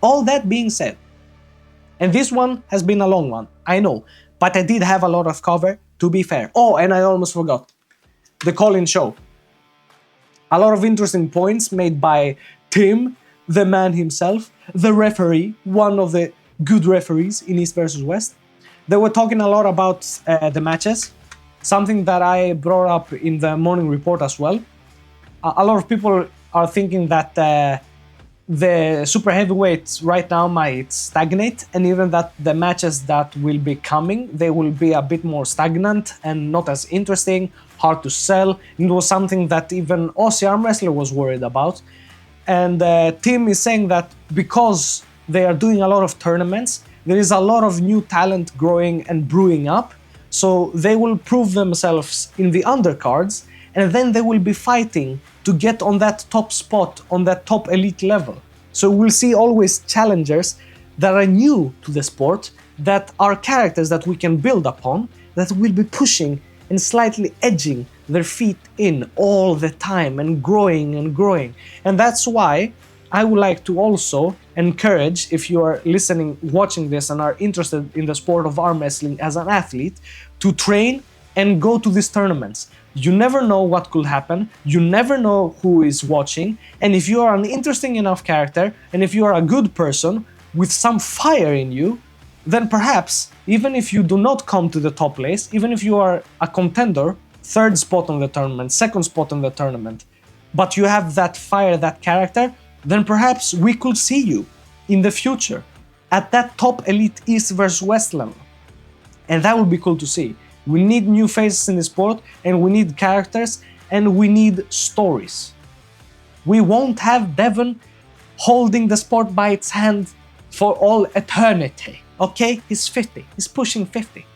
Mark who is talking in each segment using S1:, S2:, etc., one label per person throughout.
S1: All that being said, and this one has been a long one, I know, but I did have a lot of cover, to be fair. Oh, and I almost forgot. The call-in show. A lot of interesting points made by Tim, the man himself, the referee, one of the good referees in East versus West. They were talking a lot about the matches, something that I brought up in the morning report as well. A lot of people are thinking that the super heavyweights right now might stagnate, and even that the matches that will be coming, they will be a bit more stagnant and not as interesting, hard to sell. It was something that even Aussie Arm Wrestler was worried about. And Tim is saying that because they are doing a lot of tournaments, there is a lot of new talent growing and brewing up, so they will prove themselves in the undercards, and then they will be fighting to get on that top spot, on that top elite level. So we'll see always challengers that are new to the sport, that are characters that we can build upon, that will be pushing and slightly edging their feet in all the time and growing and growing. And that's why I would like to also encourage, if you are listening, watching this and are interested in the sport of arm wrestling as an athlete, to train and go to these tournaments. You never know what could happen, you never know who is watching, and if you are an interesting enough character, and if you are a good person with some fire in you, then perhaps, even if you do not come to the top place, even if you are a contender, third spot on the tournament, second spot on the tournament, but you have that fire, that character, then perhaps we could see you in the future at that top elite East versus West level. And that would be cool to see. We need new faces in the sport, and we need characters, and we need stories. We won't have Devon holding the sport by its hand for all eternity, okay? He's 50, he's pushing 50.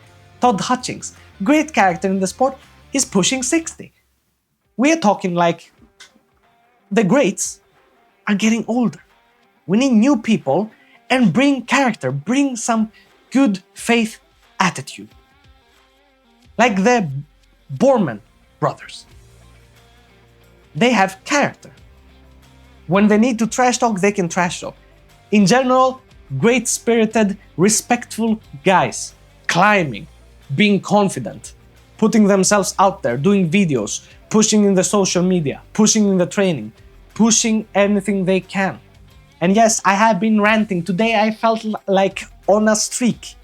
S1: Todd Hutchings, great character in the sport, is pushing 60. We're talking like the greats are getting older. We need new people and bring character, bring some good faith attitude. Like the Borman brothers. They have character. When they need to trash talk, they can trash talk. In general, great spirited, respectful guys, climbing, being confident, putting themselves out there, doing videos, pushing in the social media, pushing in the training, pushing anything they can. And yes, I have been ranting. Today I felt like on a streak.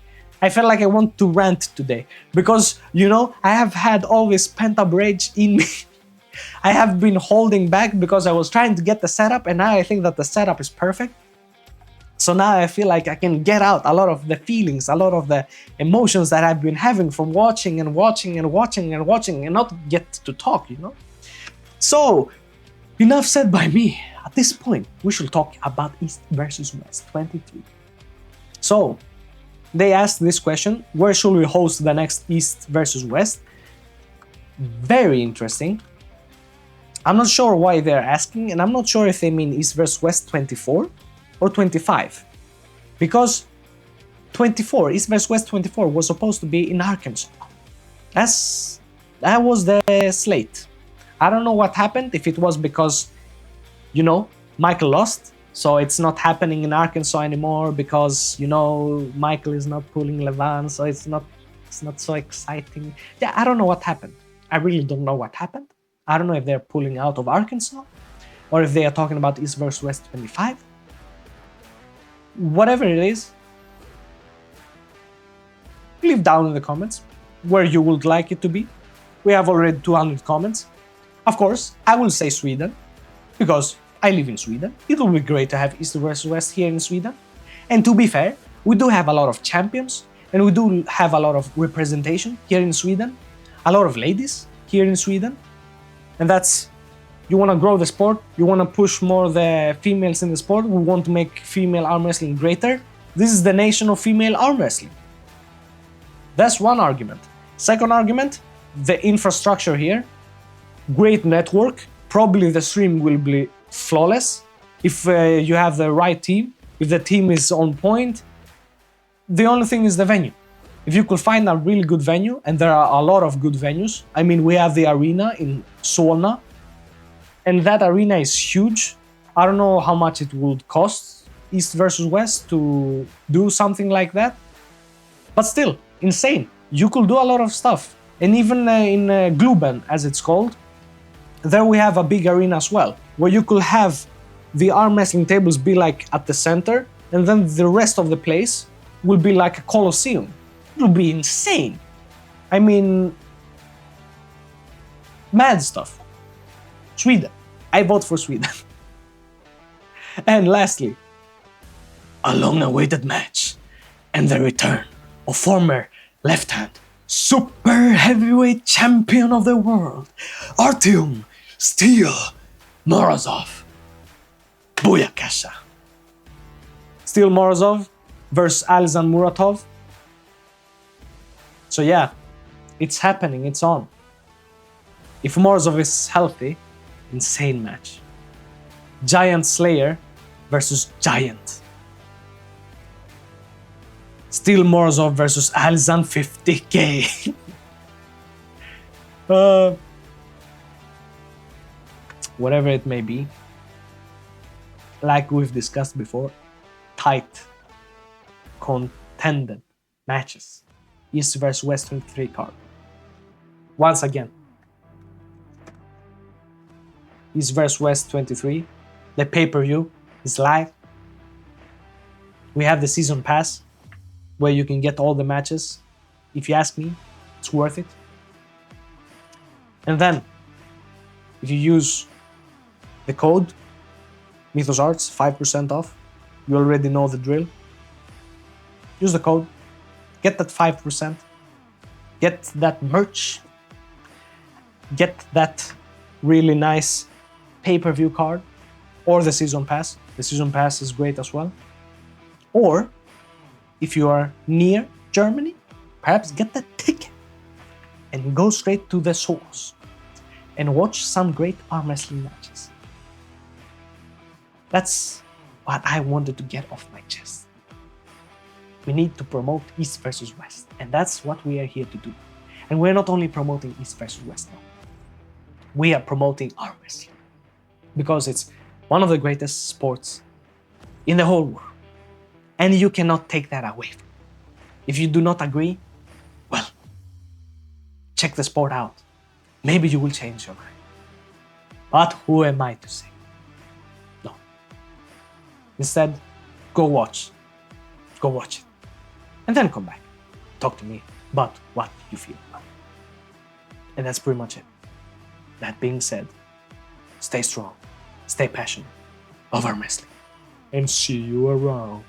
S1: I felt like I want to rant today because, you know, I have had all this pent-up rage in me. I have been holding back because I was trying to get the setup, and now I think that the setup is perfect. So now I feel like I can get out a lot of the feelings, a lot of the emotions that I've been having from watching and watching and watching and watching and not get to talk, you know? So, enough said by me. At this point, we should talk about East versus West 23. So, they asked this question, where should we host the next East versus West? Very interesting. I'm not sure why they're asking, and I'm not sure if they mean East versus West 24 or 25. Because 24, East versus West 24 was supposed to be in Arkansas. That was the slate. I don't know what happened, if it was because, you know, Michael lost, so it's not happening in Arkansas anymore because, you know, Michael is not pulling Levan, so it's not so exciting. Yeah, I don't know what happened. I really don't know what happened. I don't know if they're pulling out of Arkansas or if they are talking about East versus West 25. Whatever it is, leave down in the comments where you would like it to be. We have already 200 comments. Of course, I will say Sweden because I live in Sweden. It will be great to have East versus West here in Sweden. And to be fair, we do have a lot of champions and we do have a lot of representation here in Sweden. A lot of ladies here in Sweden. And that's, you want to grow the sport, you want to push more the females in the sport, we want to make female arm wrestling greater. This is the nation of female arm wrestling. That's one argument. Second argument, the infrastructure here. Great network. Probably the stream will be flawless if you have the right team, if the team is on point. The only thing is the venue. If you could find a really good venue, and there are a lot of good venues. I mean, we have the arena in Solna, and that arena is huge. I don't know how much it would cost East versus West to do something like that. But still, insane. You could do a lot of stuff. And even in Gluben, as it's called, there we have a big arena as well, where you could have the arm wrestling tables be like at the center, and then the rest of the place will be like a coliseum. It will be insane. I mean, mad stuff. Sweden. I vote for Sweden. And lastly, a long-awaited match and the return of former left-hand super heavyweight champion of the world, Artyom Steel Morozov. Booyakasha. Steel Morozov versus Alizan Muratov. So yeah, it's happening, it's on. If Morozov is healthy, insane match. Giant Slayer versus Giant. Steel Morozov versus Alizan 50k. Whatever it may be, like we've discussed before, tight, contended matches. East vs West 23 card. Once again, East vs West 23, the pay-per-view is live. We have the season pass, where you can get all the matches. If you ask me, it's worth it. And then, if you use the code Mythos Arts, 5% off, you already know the drill. Use the code, get that 5%, get that merch, get that really nice pay-per-view card, or the season pass. The season pass is great as well. Or, if you are near Germany, perhaps get that ticket and go straight to the source and watch some great arm wrestling matches. That's what I wanted to get off my chest. We need to promote East versus West, and that's what we are here to do. And we're not only promoting East versus West now. We are promoting arm wrestling because it's one of the greatest sports in the whole world. And you cannot take that away from me. If you do not agree, well, check the sport out. Maybe you will change your mind. But who am I to say? No. Instead, go watch. Go watch it. And then come back. Talk to me about what you feel about it. And that's pretty much it. That being said, stay strong, stay passionate, love arm wrestling, and see you around.